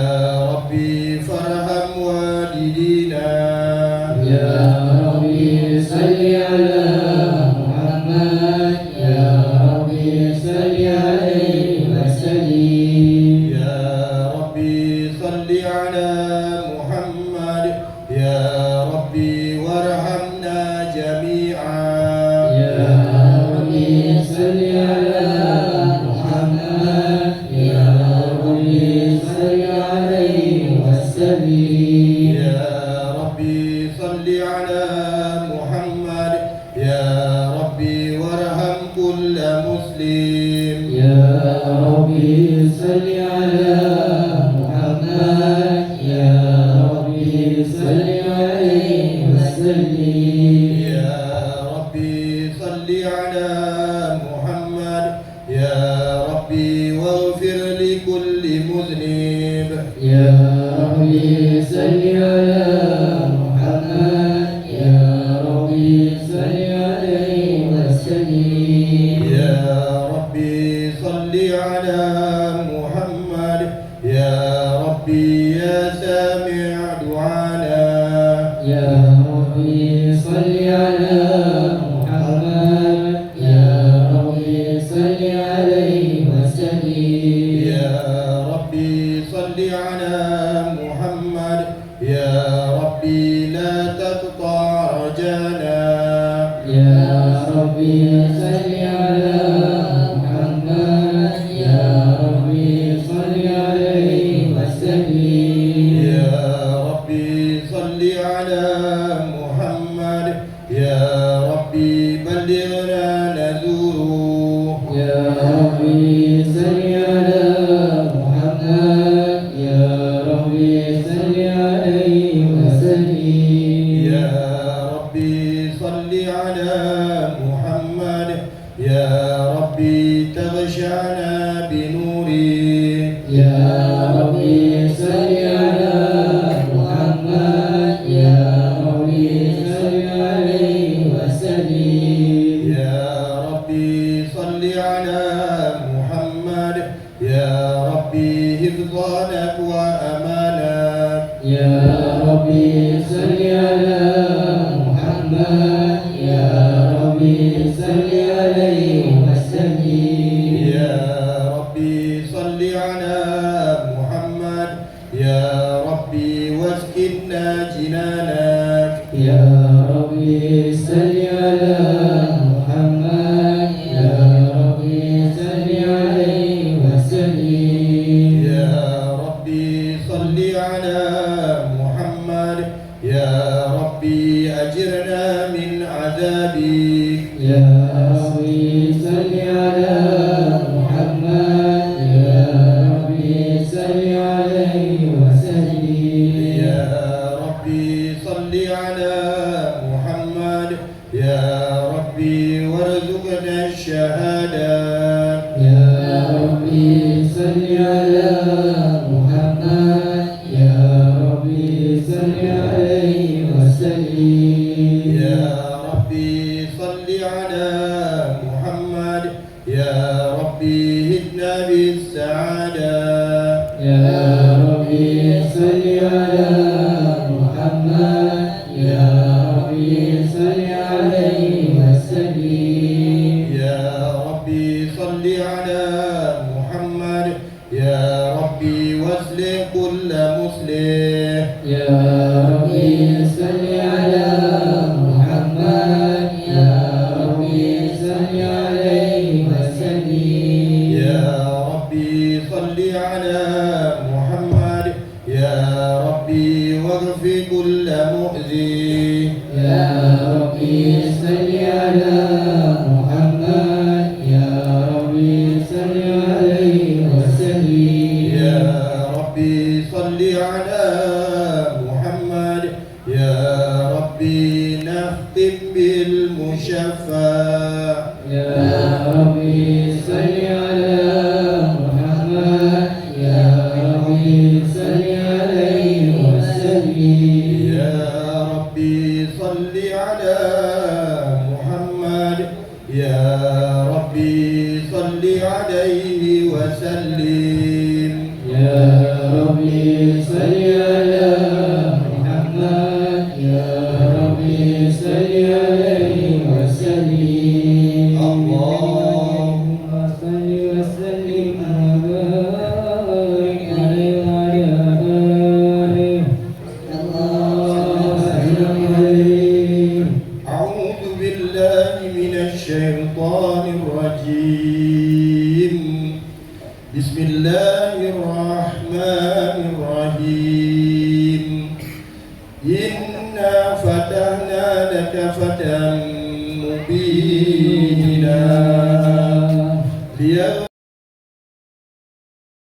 ربي فارحم والدينا يا ربي صل على محمد يا ربي صل عليه وسلم يا ربي صل على محمد يا ربي وارحمنا جميعا يا ربي صل على محمد يا ربي صل عليه وسلم يا ربي صل على محمد يا ربي وارحم كل مسلم يا ربي صل على محمد يا ربي صل عليه وسلم يا ربي صل على محمد يا ربي واغفر لكل مذنب يا ربي صل على محمد يا ربي صل عليه وسلم يا ربي صل على محمد يا ربي يا سامع دعانا يا ربي صل على محمد يا ربي صل عليه وسلم يا ربي صل على محمد يا ربي لا تقطع رجانا يا ربي صل على محمد يا ربي صل عليه وسلم يا ربي صل على محمد يا ربي بلغنا نزوره يا ربي صل على محمد يا ربي صل عليه وسلم يا ربي صل على محمد يا ربي تغشعنا بنوره يا ربي صل على محمد يا ربي صل عليه وسلم يا ربي صل على محمد يا ربي حفظانك وأمانك يا ربي صل على محمد يا ربي صل عليه وسلم يا ربي صل على محمد يا ربي واسكننا جنانك يا ربي صل على محمد يا ربي صل عليه وسلم يا ربي صل على محمد يا ربي أجرنا من عذابك يا ربي صل على محمد يا ربي صل عليه وسلم يا ربي صل على محمد يا ربي وارزقنا الشهادة يا ربي صل على محمد يا ربي صل عليه وسلم يا ربي صل على محمد يا ربي هدنا بالسعادة يا ربي صل على محمد يا ربي صل عليه وسلم يا ربي صل على محمد يا ربي واصلح كل مسلم يا ربي صل على محمد يا ربي صل عليه وسلم يا ربي صل على محمد يا ربي واغفر كل مؤذي يا ربي صل على محمد يا ربي صل عليه وسلم يا ربي صل على محمد يا ربي نختم بالمشفع يا ربي صل على محمد يا ربي صل عليه وسلم يا ربي صل على محمد يا ربي صل عليه وسلم يا ربي صل على محمد يا ربي صل عليه وسلم اللهم صل وسلم وبارك عليه وعلى آله اللهم صل عليه. أعوذ بالله من الشيطان الرجيم. بسم الله الرحمن الرحيم. إنا فتحنا لك فتحا مبينا